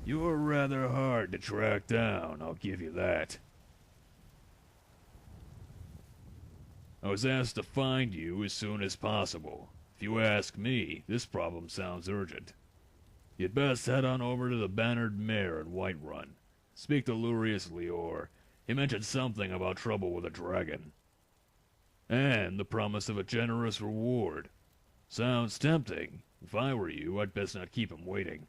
You're rather hard to track down, I'll give you that. I was asked to find you as soon as possible. If you ask me, this problem sounds urgent. You'd best head on over to the Bannered Mare in Whiterun. Speak to Lurius Lior. He mentioned something about trouble with a dragon. And the promise of a generous reward. Sounds tempting. If I were you, I'd best not keep him waiting.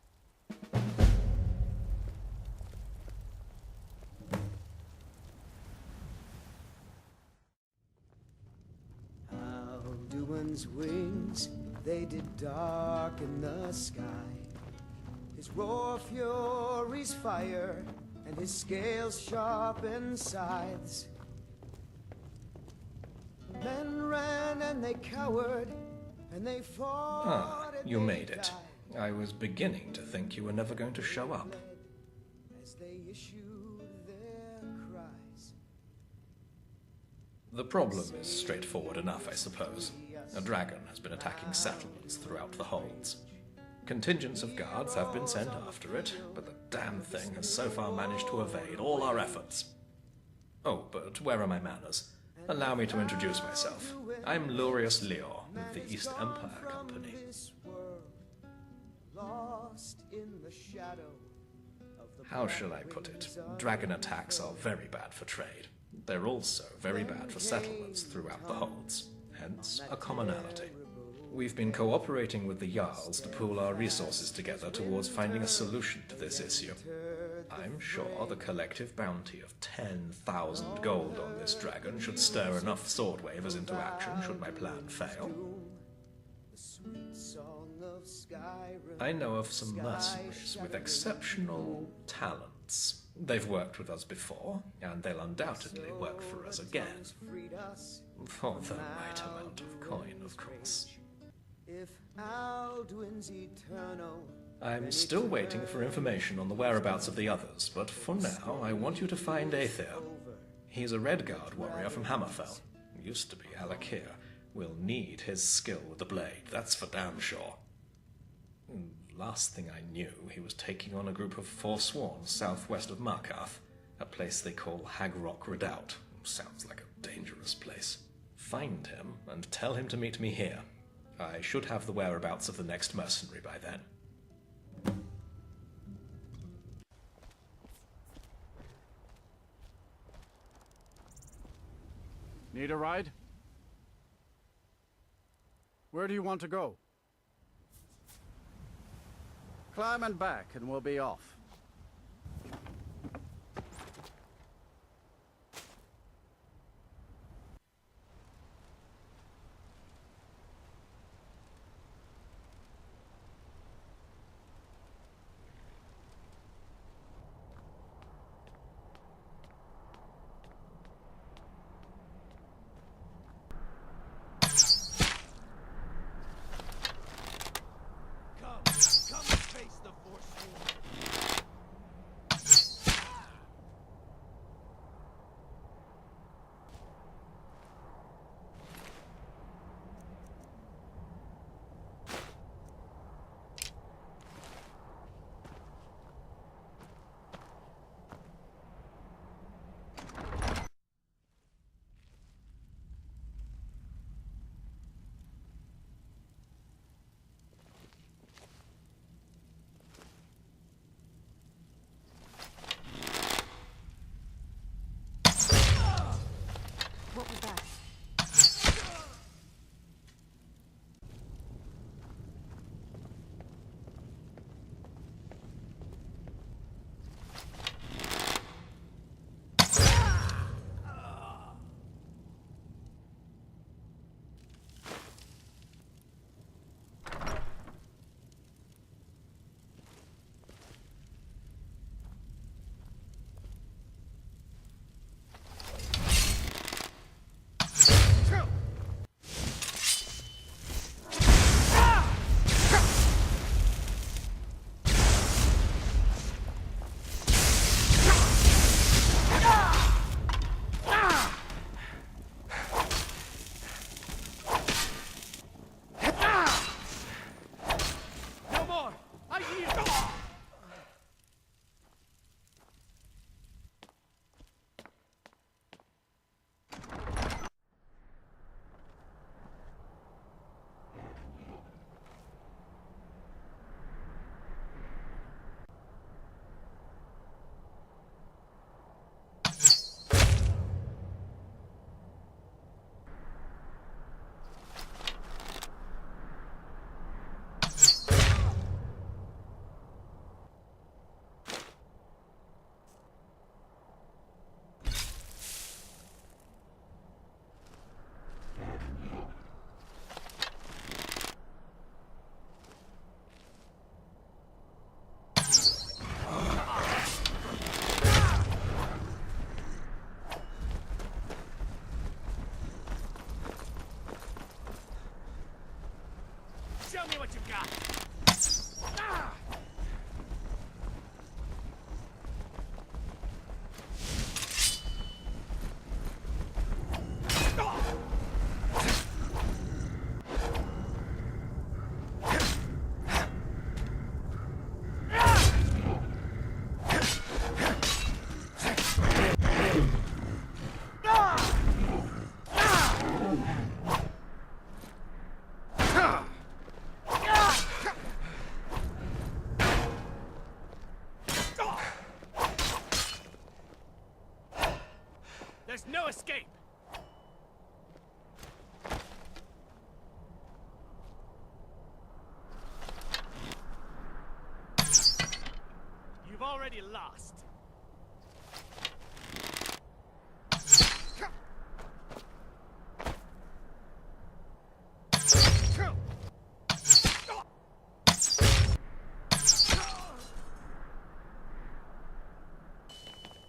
Alduin's wings, they did darken the sky. His roar fury's fire, and his scales sharpened scythes. Men ran and they cowered, and they fought. Ah, and you they made it. died. I was beginning to think you were never going to show up. As they issued their cries. The problem is straightforward enough, I suppose. A dragon has been attacking settlements throughout the holds. Contingents of guards have been sent after it, but the damn thing has so far managed to evade all our efforts. Oh, but where are my manners? Allow me to introduce myself. I'm Lurius Lior, with the East Empire Company. Lost in the shadow of the How shall I put it? Dragon attacks are very bad for trade. They're also very bad for settlements throughout the holds, hence a commonality. We've been cooperating with the Jarls to pool our resources together towards finding a solution to this issue. I'm sure the collective bounty of 10,000 gold on this dragon should stir enough sword wavers into action should my plan fail. the sweet song of Skyrim. I know of some mercenaries with exceptional talents. They've worked with us before, and they'll undoubtedly work for us again. Freed us For the right amount of coin, of course. if Alduin's eternal. I'm still waiting for information on the whereabouts of the others, but for now, I want you to find Aether. He's a Redguard warrior from Hammerfell. Used to be Alakir. We'll need his skill with the blade, that's for damn sure. Last thing I knew, he was taking on a group of Forsworn southwest of Markarth, a place they call Hagrock Redoubt. Sounds like a dangerous place. Find him and tell him to meet me here. I should have the whereabouts of the next mercenary by then. Need a ride? Where do you want to go? Climb and back and we'll be off. Come and face the Forsworn. what you got. There's no escape! You've already lost.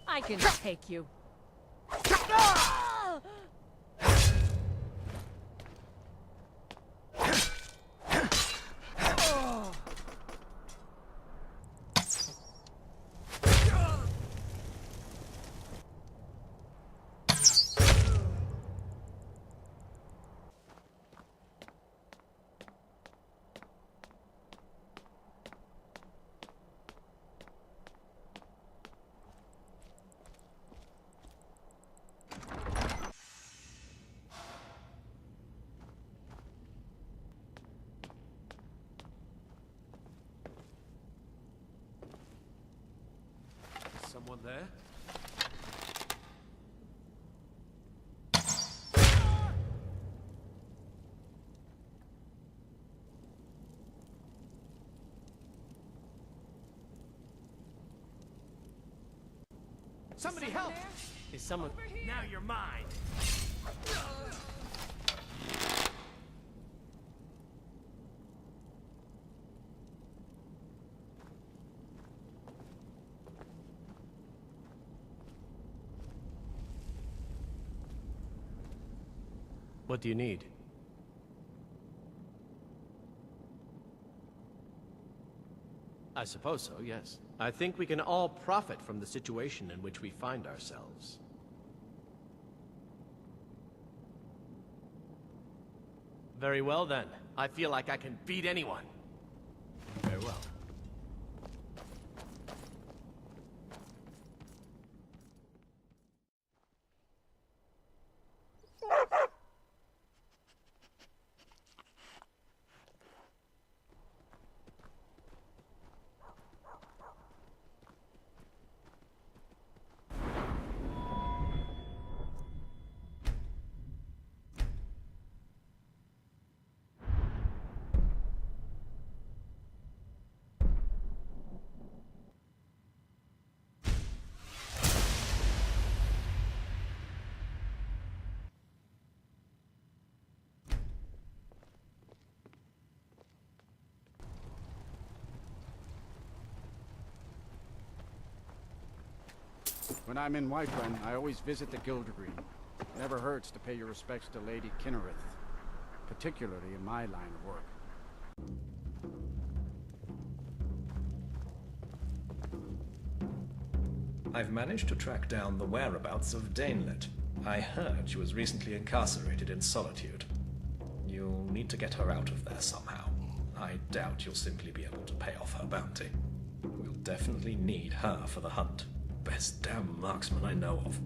I can take you. Someone there? Somebody help! Is someone... Now you're mine! What do you need? I suppose so, yes. I think we can all profit from the situation in which we find ourselves. Very well then. I feel like I can beat anyone. Very well. When I'm in Whiterun, I always visit the Gilder Green. Never hurts to pay your respects to Lady Kinnereth, particularly in my line of work. I've managed to track down the whereabouts of Danelet. I heard she was recently incarcerated in Solitude. You'll need to get her out of there somehow. I doubt you'll simply be able to pay off her bounty. We'll definitely need her for the hunt. Best damn marksman I know of.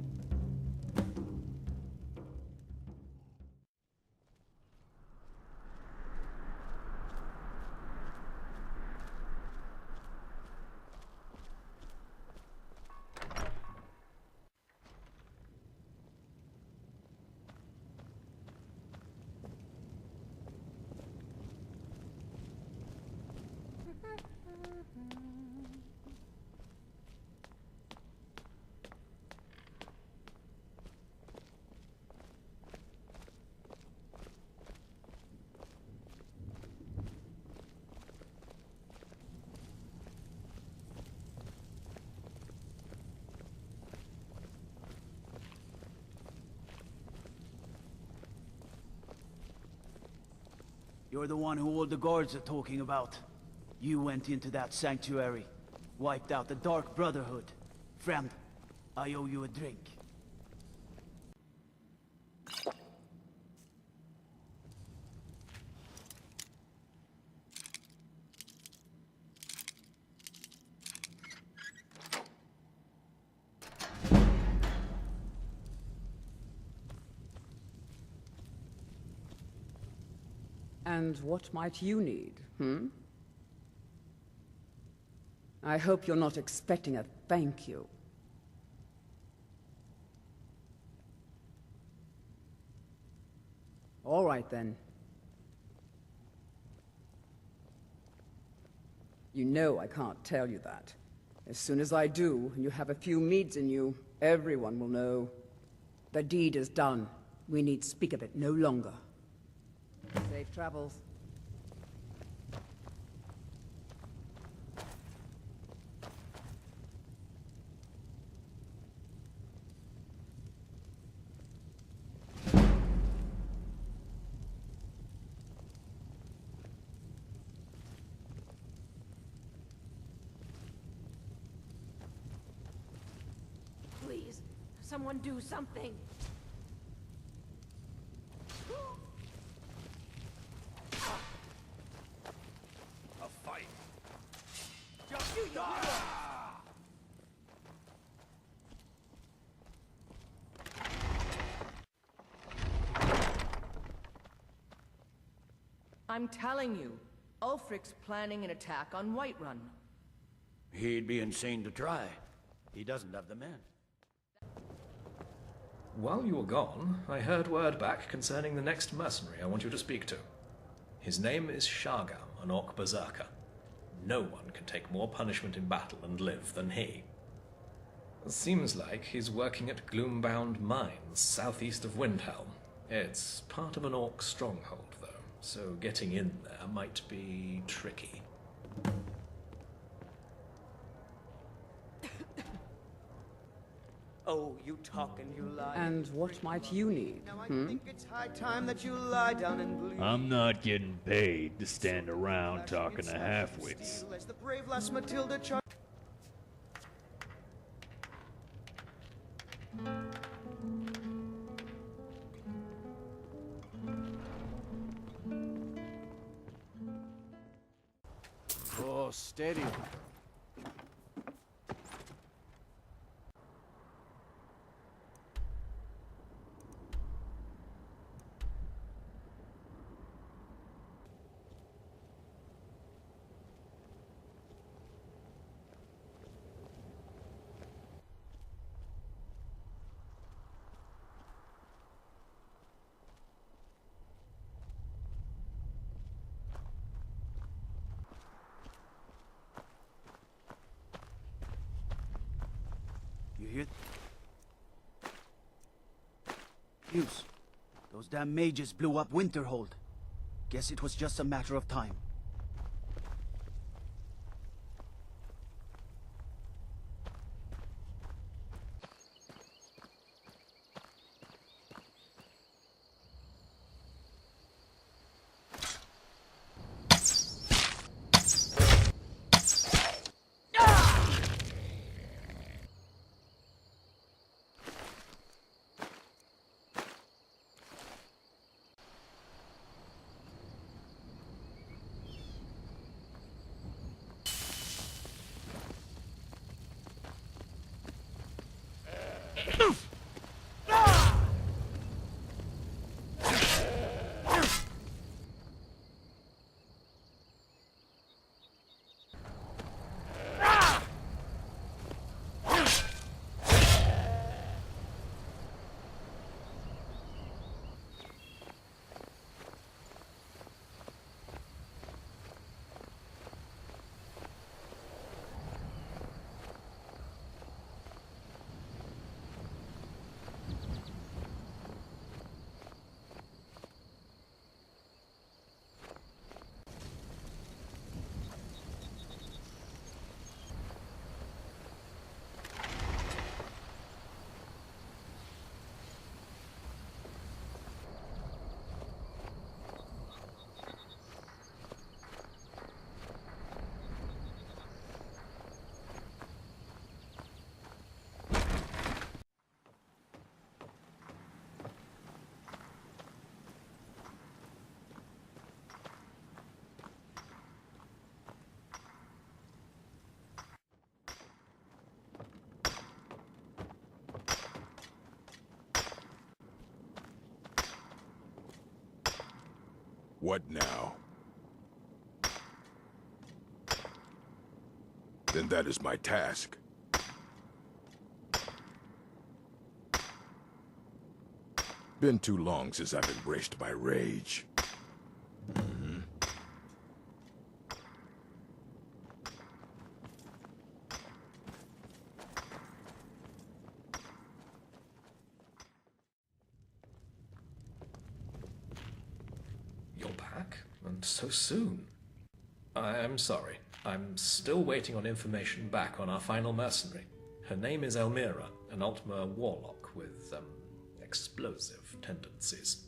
You're the one who all the guards are talking about. You went into that sanctuary, wiped out the Dark Brotherhood. Friend, I owe you a drink. And what might you need, hmm? I hope you're not expecting a thank you. All right, then. You know I can't tell you that. As soon as I do, and you have a few meads in you, everyone will know. The deed is done. We need speak of it no longer. Safe travels. Please, someone do something. I'm telling you, Ulfric's planning an attack on Whiterun. He'd be insane to try. He doesn't have the men. While you were gone, I heard word back concerning the next mercenary I want you to speak to. His name is Shargam, an Orc berserker. No one can take more punishment in battle and live than he. Seems like he's working at Gloombound Mines, southeast of Windhelm. It's part of an Orc stronghold, though, so getting in there might be tricky. Oh, you talk and you lie. And what might you need, Now I hmm? think it's high time that you lie down and bleed. I'm not getting paid to stand around talking to halfwits. As the brave lass Matilda char- Oh, steady. You hear? Hughes, those damn mages blew up Winterhold. Guess it was just a matter of time. What now? Then that is my task. Been too long since I've embraced my rage. You're back? And so soon? I'm sorry. I'm still waiting on information back on our final mercenary. Her name is Elmira, an Altmer warlock with, explosive tendencies.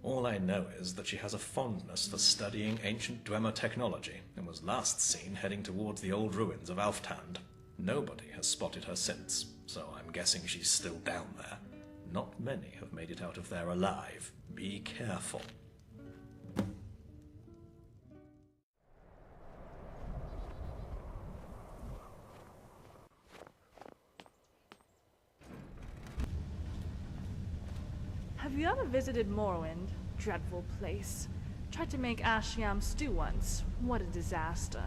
All I know is that she has a fondness for studying ancient Dwemer technology and was last seen heading towards the old ruins of Alftand. Nobody has spotted her since, so I'm guessing she's still down there. Not many have made it out of there alive. Be careful. Have you ever visited Morrowind? Dreadful place. Tried to make ash yam stew once. What a disaster.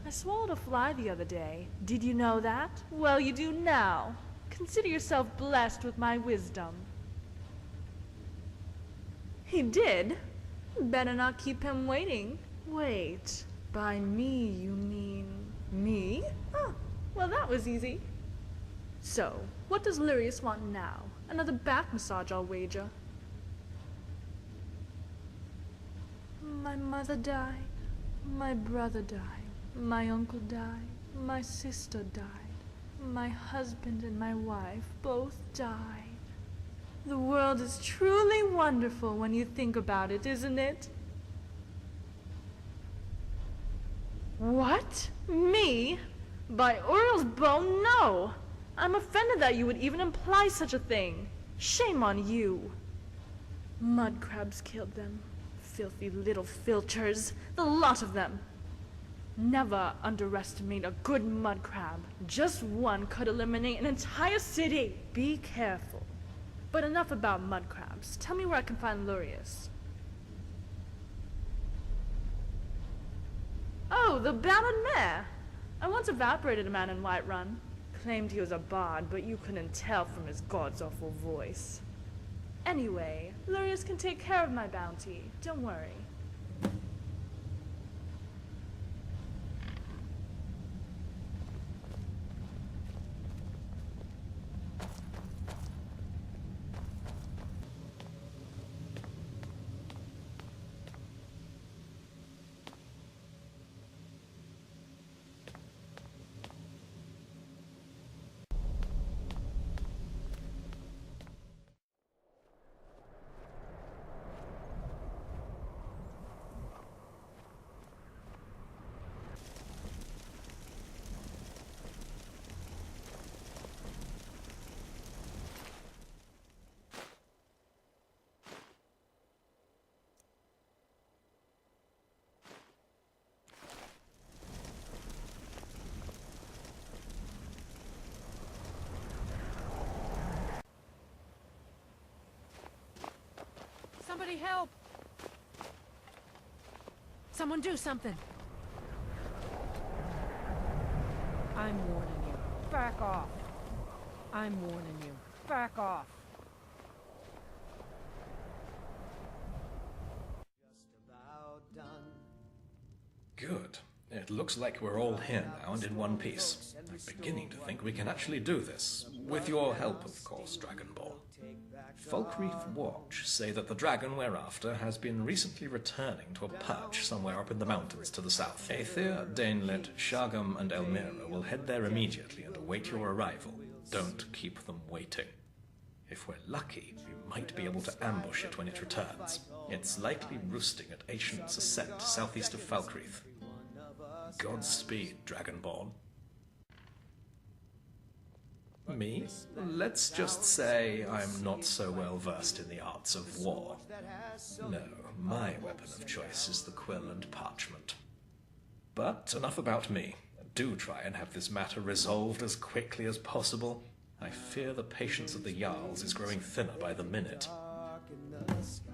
I swallowed a fly the other day. Did you know that? Well, you do now. Consider yourself blessed with my wisdom. He did? Better not keep him waiting. Wait, by me you mean me? Oh, well that was easy. So, what does Lurius want now? Another back massage, I'll wager. My mother died. My brother died. My uncle died. My sister died. My husband and my wife both died. The world is truly wonderful when you think about it, isn't it? What? Me? By Uriel's bone, no! I'm offended that you would even imply such a thing. Shame on you. Mud crabs killed them. Filthy little filchers. The lot of them. Never underestimate a good mud crab. Just one could eliminate an entire city. Be careful. But enough about mud crabs. Tell me where I can find Lurius. Oh, the battered mare. I once evaporated a man in Whiterun. Claimed he was a bard, but you couldn't tell from his god's awful voice. Anyway, Lurius can take care of my bounty. Don't worry. Somebody help! Someone do something! I'm warning you. Back off. I'm warning you. Back off. Just about done. Good. It looks like we're all here now and in one piece. I'm beginning to think we can actually do this. With your help, of course, Dragonborn. Falkreath Watch say that the dragon we're after has been recently returning to a perch somewhere up in the mountains to the south. Aether, Danelet, Shargam, and Elmira will head there immediately and await your arrival. Don't keep them waiting. If we're lucky, we might be able to ambush it when it returns. It's likely roosting at Ancient Ascent, southeast of Falkreath. Godspeed, Dragonborn. Me? Let's just say I'm not so well versed in the arts of war. No, my weapon of choice is the quill and parchment. But enough about me. Do try and have this matter resolved as quickly as possible. I fear the patience of the Jarls is growing thinner by the minute. Dark in the sky.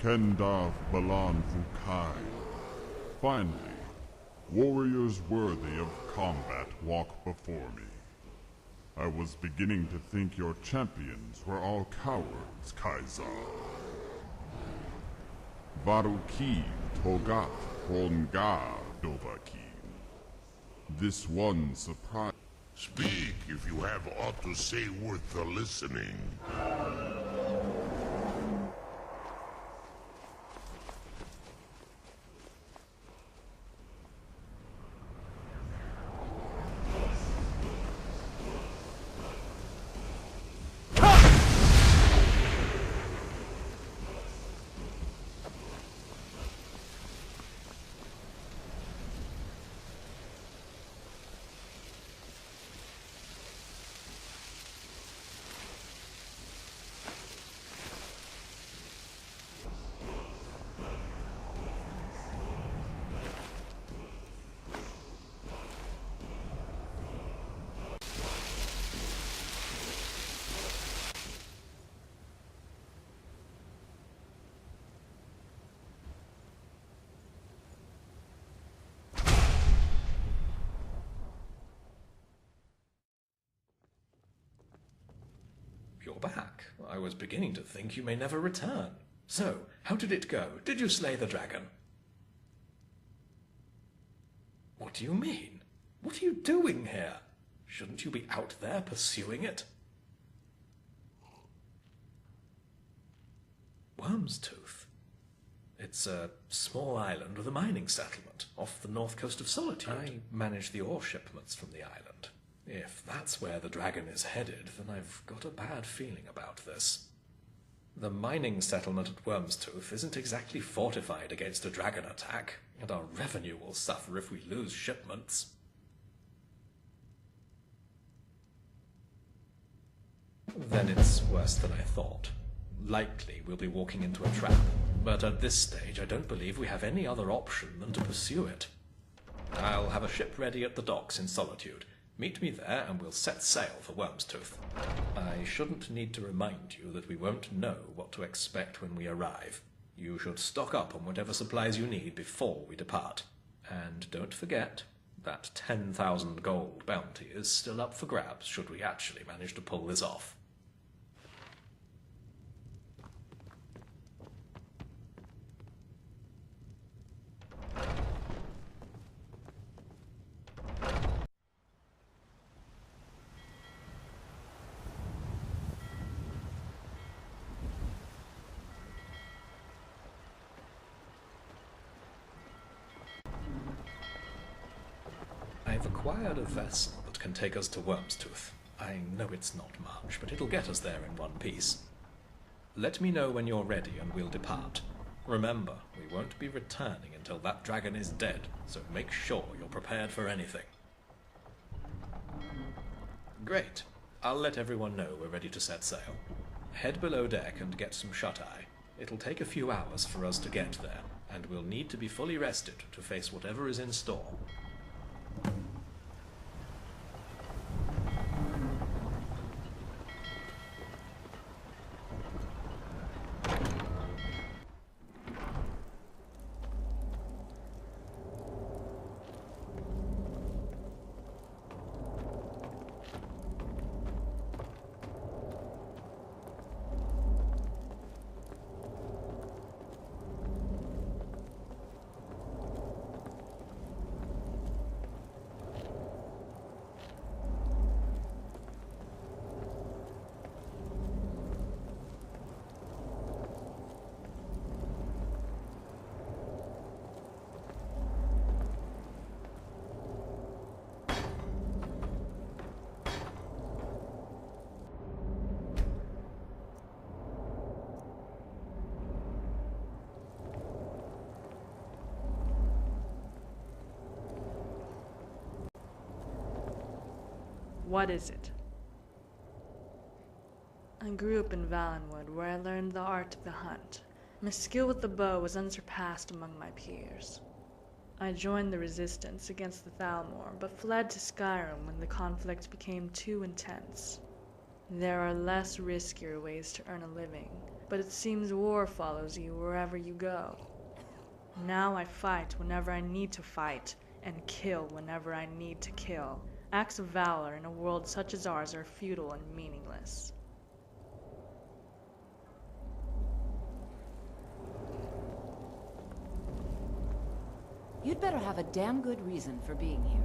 Kendav Balan Vukai. Finally, warriors worthy of combat walk before me. I was beginning to think your champions were all cowards, Kaisar. Varuki Togat Ronga Dovaki. This one surprise. Speak if you have aught to say worth the listening. You're back. I was beginning to think you may never return. So, how did it go? Did you slay the dragon? What do you mean? What are you doing here? Shouldn't you be out there pursuing it? Wormstooth. It's a small island with a mining settlement off the north coast of Solitude. I manage the ore shipments from the island. If that's where the dragon is headed, then I've got a bad feeling about this. The mining settlement at Wormstooth isn't exactly fortified against a dragon attack, and our revenue will suffer if we lose shipments. Then it's worse than I thought. Likely we'll be walking into a trap, but at this stage I don't believe we have any other option than to pursue it. I'll have a ship ready at the docks in Solitude. Meet me there and we'll set sail for Wormstooth. I shouldn't need to remind you that we won't know what to expect when we arrive. You should stock up on whatever supplies you need before we depart. And don't forget, that 10,000 gold bounty is still up for grabs should we actually manage to pull this off. I've acquired a vessel that can take us to Wormstooth. I know it's not much, but it'll get us there in one piece. Let me know when you're ready and we'll depart. Remember, we won't be returning until that dragon is dead, so make sure you're prepared for anything. Great. I'll let everyone know we're ready to set sail. Head below deck and get some shut-eye. It'll take a few hours for us to get there, and we'll need to be fully rested to face whatever is in store. What is it? I grew up in Valenwood, where I learned the art of the hunt. My skill with the bow was unsurpassed among my peers. I joined the resistance against the Thalmor, but fled to Skyrim when the conflict became too intense. There are less riskier ways to earn a living, but it seems war follows you wherever you go. Now I fight whenever I need to fight, and kill whenever I need to kill. Acts of valor in a world such as ours are futile and meaningless. You'd better have a damn good reason for being here.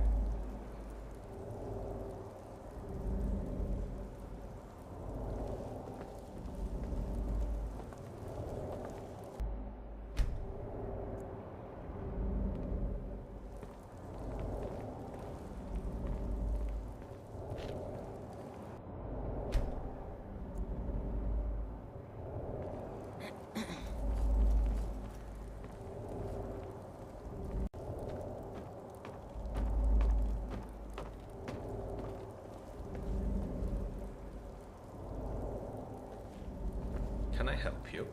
Can I help you?